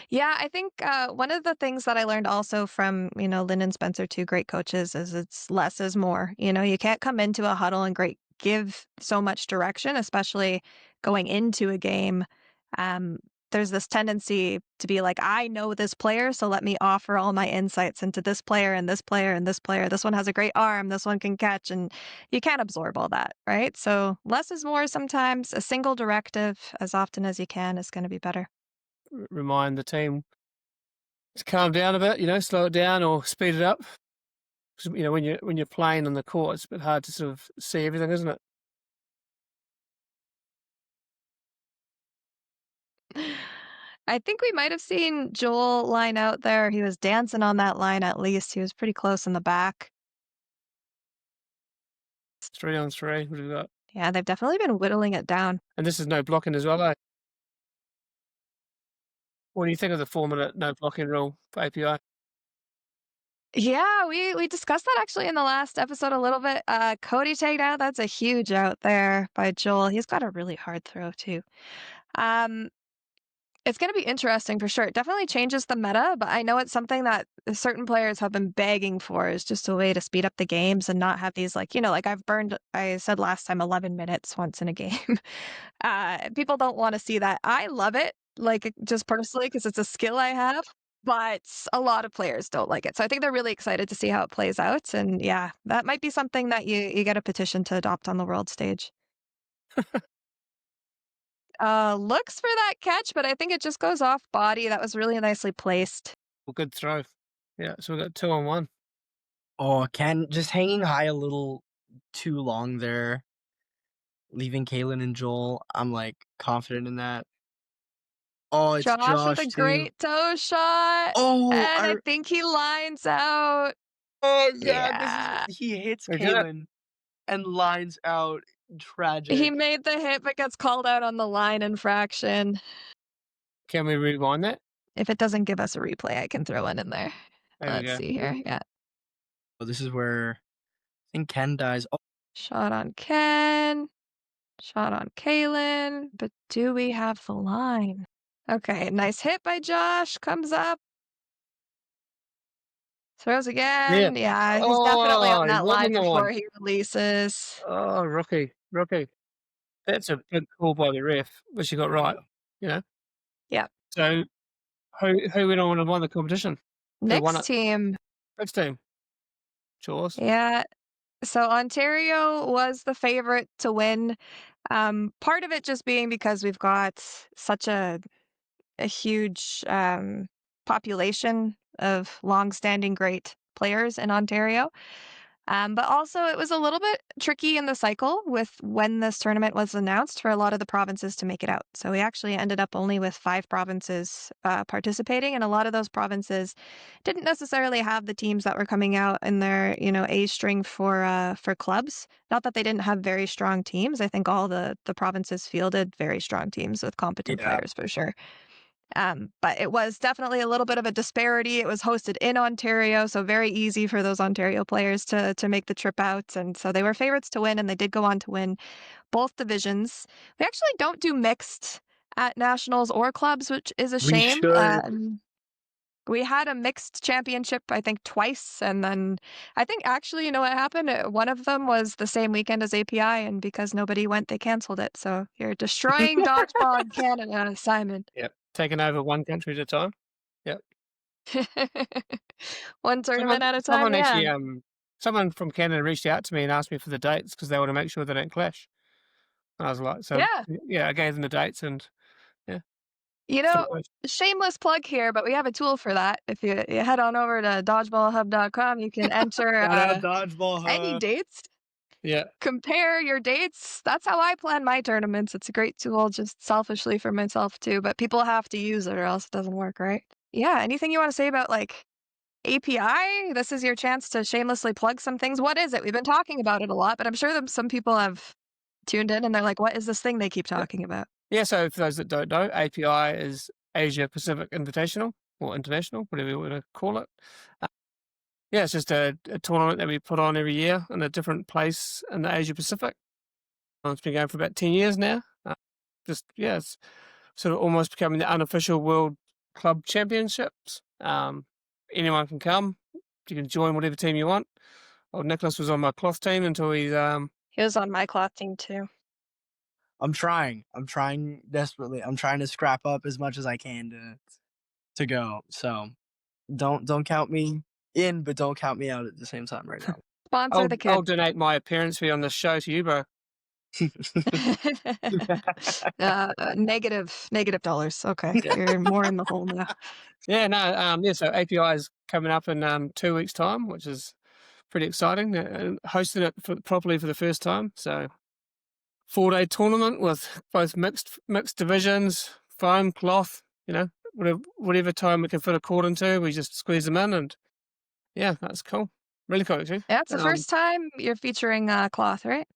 Yeah, I think one of the things that I learned also from, Lynn and Spencer, 2 great coaches, is it's less is more. You can't come into a huddle and give so much direction, especially going into a game. There's this tendency to be like, I know this player, so let me offer all my insights into this player and this player and this player. This one has a great arm, this one can catch, and you can't absorb all that, right? So less is more sometimes. A single directive as often as you can is going to be better. Remind the team to calm down a bit, slow it down or speed it up. When you're playing on the court, it's a bit hard to sort of see everything, isn't it? I think we might have seen Joel line out there. He was dancing on that line at least. He was pretty close in the back. 3-on-3. What do we got? Yeah, they've definitely been whittling it down. And this is no blocking as well, eh? What do you think of the 4-minute no blocking rule for API? Yeah, we discussed that actually in the last episode a little bit. Cody tagged out. That's a huge out there by Joel. He's got a really hard throw too. It's going to be interesting for sure. It definitely changes the meta, but I know it's something that certain players have been begging for, is just a way to speed up the games and not have these like I said last time, 11 minutes once in a game. People don't want to see that. I love it, just personally, because it's a skill I have, but a lot of players don't like it. So I think they're really excited to see how it plays out. And yeah, that might be something that you get a petition to adopt on the world stage. Looks for that catch, but I think it just goes off body. That was really nicely placed. Well, good throw. Yeah, so we got 2-on-1. Oh, Ken just hanging high a little too long there, leaving Kaylin and Joel. I'm confident in that. Oh, it's Josh with a too. great toe shot. Oh, And I think he lines out. Oh Yeah. he hits We did it. Kaylin and lines out. Tragic. He made the hit, but gets called out on the line infraction. Can we rewind that? If it doesn't give us a replay, I can throw one in there. There we go. Let's see here. Yeah. Oh, this is where I think Ken dies. Oh, Shot on Ken. Shot on Kaylin. But do we have the line? Okay, nice hit by Josh. Comes up. Throws again. Yeah, he's definitely on that line before he releases. Oh, rookie. That's a good call by the ref, which you got right. Yeah. So, who went on and won the competition? Next team. Next team. Chores. Yeah. So Ontario was the favorite to win. Part of it just being because we've got such a huge population of long-standing great players in Ontario. But also, it was a little bit tricky in the cycle with when this tournament was announced for a lot of the provinces to make it out. So we actually ended up only with 5 provinces participating, and a lot of those provinces didn't necessarily have the teams that were coming out in their, A string for clubs. Not that they didn't have very strong teams. I think all the provinces fielded very strong teams with competent players for sure. But it was definitely a little bit of a disparity. It was hosted in Ontario, so very easy for those Ontario players to make the trip out. And so they were favorites to win, and they did go on to win both divisions. We actually don't do mixed at nationals or clubs, which is a We shame. should. We had a mixed championship, I think, twice. And then I think actually, you know what happened? One of them was the same weekend as API, and because nobody went, they canceled it. So you're destroying dodgeball in Canada, Simon. Yep. Taking over one country at a time. Yep. One tournament at a time, Someone yeah. actually, someone from Canada reached out to me and asked me for the dates because they want to make sure they don't clash. And I was like, Yeah. I gave them the dates and You know, shameless plug here, but we have a tool for that. If you head on over to dodgeballhub.com, you can enter Dodgeball any dates. Yeah. Compare your dates. That's how I plan my tournaments. It's a great tool, just selfishly for myself too, but people have to use it or else it doesn't work, right? Yeah. Anything you want to say about like API? This is your chance to shamelessly plug some things. What is it? We've been talking about it a lot, but I'm sure that some people have tuned in and they're like, what is this thing they keep talking about? Yeah, so for those that don't know, API is Asia Pacific Invitational, or International, whatever you want to call it. Yeah, it's just a tournament that we put on every year in a different place in the Asia Pacific. It's been going for about 10 years now. It's sort of almost becoming the unofficial World Club Championships. Anyone can come. You can join whatever team you want. Well, Niklas was on my cloth team until he's... He was on my cloth team too. I'm trying desperately. I'm trying to scrap up as much as I can to go. So don't count me in, but don't count me out at the same time right now. Sponsor the kid. I'll donate my appearance fee on this show to you, bro. Negative dollars. Okay, you're more in the hole now. Yeah, no, so API is coming up in 2 weeks' time, which is pretty exciting. Hosting it properly for the first time, so 4-day tournament with both mixed divisions, foam, cloth, whatever time we can fit a court into, we just squeeze them in, and yeah, that's cool. Really cool, actually. Yeah, it's the first time you're featuring cloth, right?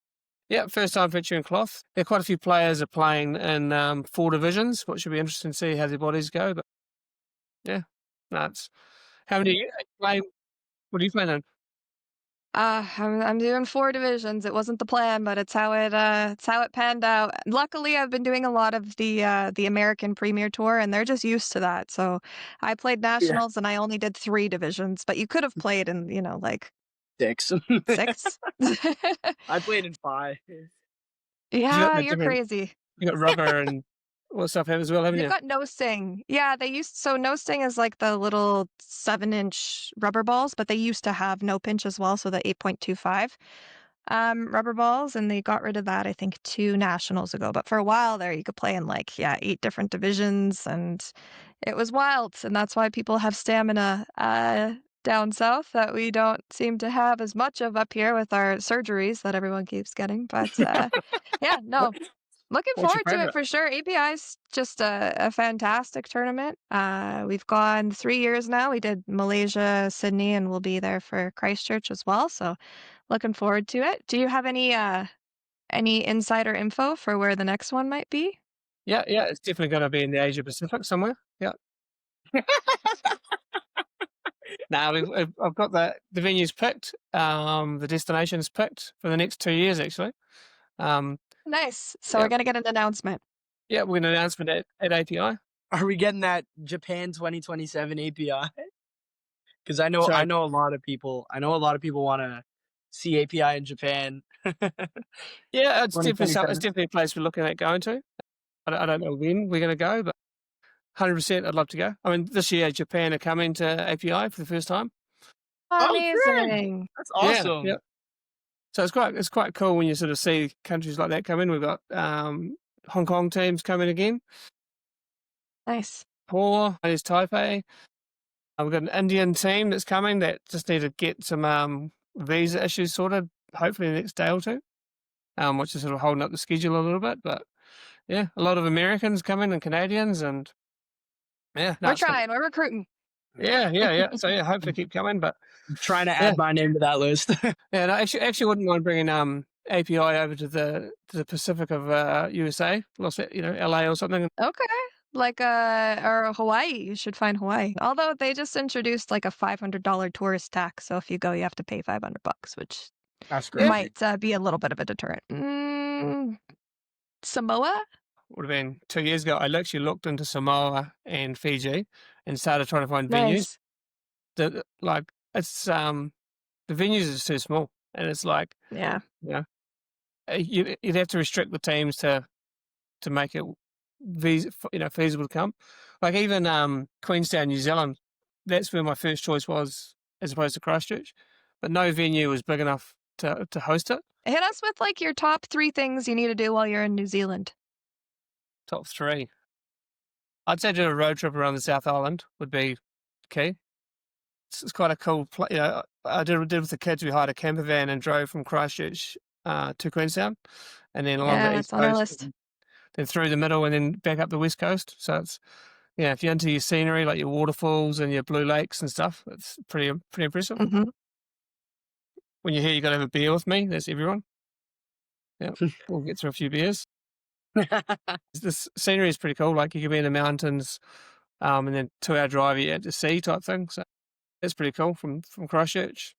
Yeah, first time featuring cloth. There are quite a few players are playing in 4 divisions, which should be interesting to see how their bodies go. But yeah, that's how many you play? What are you playing in? I'm doing 4 divisions. It wasn't the plan, but it's how it panned out. Luckily, I've been doing a lot of the American Premier Tour, and they're just used to that. So I played nationals, and I only did 3 divisions. But you could have played in, like 6. 6. I played in 5. Yeah, you're crazy. You got rubber and all stuff as well, haven't you? You've got no sting. Yeah, no sting is like the little 7-inch rubber balls, but they used to have no pinch as well, so the 8.25 rubber balls, and they got rid of that I think 2 nationals ago. But for a while there, you could play in 8 different divisions, and it was wild. And that's why people have stamina down south that we don't seem to have as much of up here with our surgeries that everyone keeps getting. But yeah, no. Looking forward to it for sure. API is just a fantastic tournament. We've gone 3 years now. We did Malaysia, Sydney, and we'll be there for Christchurch as well. So looking forward to it. Do you have any insider info for where the next one might be? Yeah, it's definitely going to be in the Asia Pacific somewhere. Yeah. Now I've got the venues picked, the destinations picked for the next 2 years actually. Nice. So we're gonna get an announcement. Yeah, we're gonna announcement at API. Are we getting that Japan 2027 API? Because I know a lot of people. I know a lot of people want to see API in Japan. Yeah, it's definitely a place we're looking at going to. I don't know when we're going to go, but 100% I'd love to go. I mean, this year Japan are coming to API for the first time. Amazing! That's awesome. Yeah. So it's quite cool when you sort of see countries like that come in. We've got Hong Kong teams coming again. Nice. There's Taipei. We've got an Indian team that's coming that just need to get some visa issues sorted, hopefully the next day or two, which is sort of holding up the schedule a little bit. But yeah, a lot of Americans coming and Canadians, and yeah, We're trying. We're recruiting. Yeah. So yeah, hopefully keep coming. But Trying to add my name to that list. yeah, no, actually wouldn't mind bringing API over to the Pacific of USA, LA or something. Okay. Like or Hawaii. You should find Hawaii. Although they just introduced like a $500 tourist tax, so if you go, you have to pay $500, which That's great. might be a little bit of a deterrent. Samoa? Would have been 2 years ago. I actually looked into Samoa and Fiji and started trying to find venues. Nice. It's the venues is too small, and it's like Yeah. you'd have to restrict the teams to make it feasible to come. Like even Queenstown, New Zealand, that's where my first choice was, as opposed to Christchurch, but no venue was big enough to host it. Hit us with like your top 3 things you need to do while you're in New Zealand. Top 3. I'd say do a road trip around the South Island would be key. It's quite a cool place. I did with the kids. We hired a camper van and drove from Christchurch to Queenstown, and then along the east on our coast, list. then through the middle, and then back up the west coast. So it's if you're into your scenery, like your waterfalls and your blue lakes and stuff, it's pretty impressive. Mm-hmm. When you're here, you got to have a beer with me. That's everyone. Yeah, we'll get through a few beers. This scenery is pretty cool. Like you could be in the mountains, and then 2-hour drive you at the sea type thing. So that's pretty cool from Christchurch.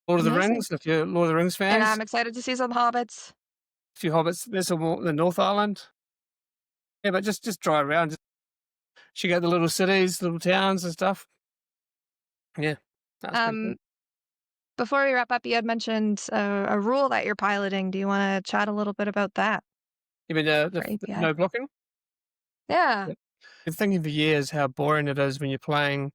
Lord of the Rings, if you're Lord of the Rings fans. And I'm excited to see some hobbits. A few hobbits. There's some more the North Island. Yeah, but just drive around. Just check out the little cities, little towns and stuff. Yeah. Before we wrap up, you had mentioned a rule that you're piloting. Do you want to chat a little bit about that? You mean the no blocking? Yeah. Been thinking for years how boring it is when you're playing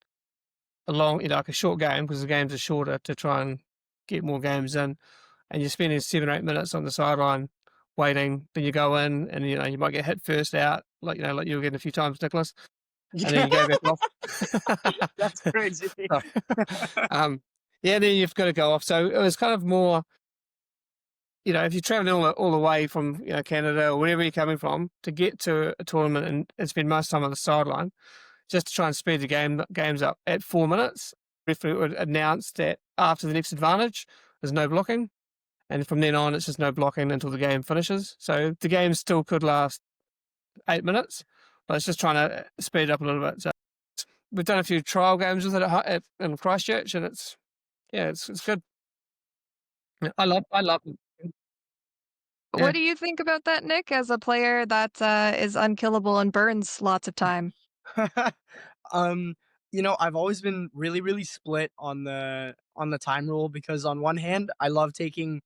a long, like a short game, because the games are shorter, to try and get more games in, and you're spending 7 or 8 minutes on the sideline waiting. Then you go in, and you might get hit first out, like you were getting a few times, Niklas, and then you go back off. That's crazy. Yeah, then you've got to go off. So it was kind of more, if you're traveling all the way from Canada or wherever you're coming from to get to a tournament and spend most time on the sideline, just to try and speed the games up at 4 minutes, the referee would announce that after the next advantage, there's no blocking, and from then on, it's just no blocking until the game finishes. So the game still could last 8 minutes, but it's just trying to speed it up a little bit. So we've done a few trial games with it in Christchurch, and it's good. I love it. What do you think about that, Nick, as a player that is unkillable and burns lots of time? I've always been really, really split on the time rule, because on one hand, I love taking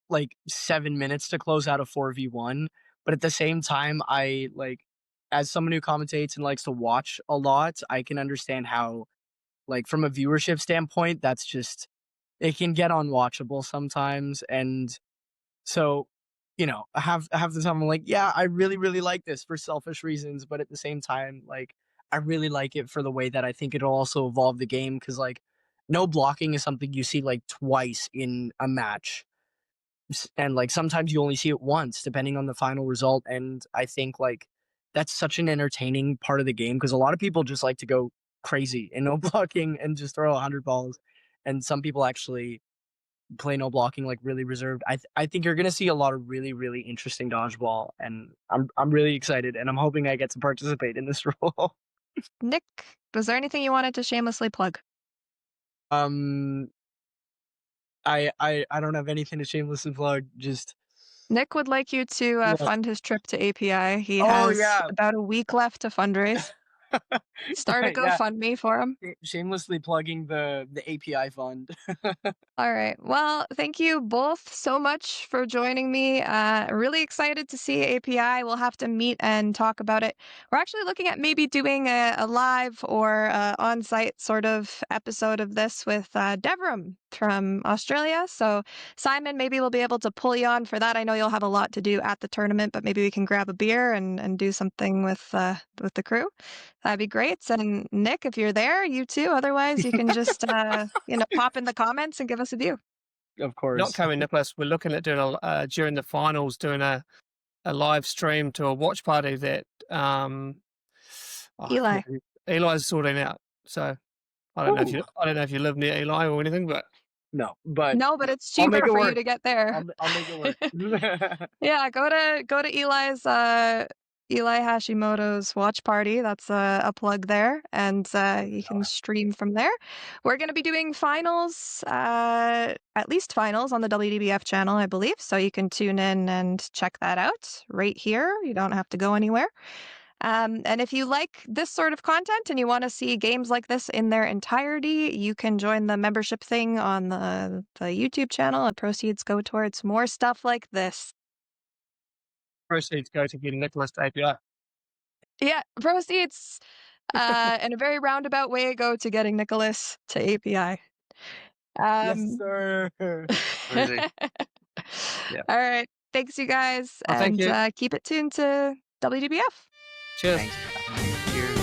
like 7 minutes to close out a 4v1, but at the same time, I as someone who commentates and likes to watch a lot, I can understand how, from a viewership standpoint, that's just, it can get unwatchable sometimes. And so, half the time I'm like, yeah, I really, really like this for selfish reasons, but at the same time, I really like it for the way that I think it'll also evolve the game, because no blocking is something you see twice in a match, and sometimes you only see it once depending on the final result. And I think that's such an entertaining part of the game, because a lot of people just like to go crazy in no blocking and just throw 100 balls, and some people actually play no blocking really reserved. I think you're gonna see a lot of really, really interesting dodgeball, and I'm really excited, and I'm hoping I get to participate in this role. Nick, was there anything you wanted to shamelessly plug? I don't have anything to shamelessly plug. Just Nick would like you to fund his trip to API. He has about a week left to fundraise. Start a GoFundMe for him. Shamelessly plugging the API fund. All right. Well, thank you both so much for joining me. Really excited to see API. We'll have to meet and talk about it. We're actually looking at maybe doing a live or on-site sort of episode of this with Devram from Australia. So Simon, maybe we'll be able to pull you on for that. I know you'll have a lot to do at the tournament, but maybe we can grab a beer and do something with the crew. That'd be great. great. And Nick, if you're there, you too. Otherwise, you can just pop in the comments and give us a view. Of course. Not coming, Nicholas. We're looking at doing during the finals, doing a live stream to a watch party that Eli's sorting out. So I don't know if you live near Eli or anything, but no, but it's cheaper for you to get there. I'll make it work. Yeah, go to Eli's Eli Hashimoto's watch party. That's a plug there, and you can stream from there. We're going to be doing finals, at least finals on the WDBF channel, I believe. So you can tune in and check that out right here. You don't have to go anywhere. And if you like this sort of content and you want to see games like this in their entirety, you can join the membership thing on the YouTube channel, and proceeds go towards more stuff like this. Proceeds go to getting Niklas to API. Yeah, proceeds in a very roundabout way go to getting Niklas to API. Yes, sir. Yeah. All right. Thanks, you guys. Well, thank you. Keep it tuned to WDBF. Cheers. Thanks. Cheers.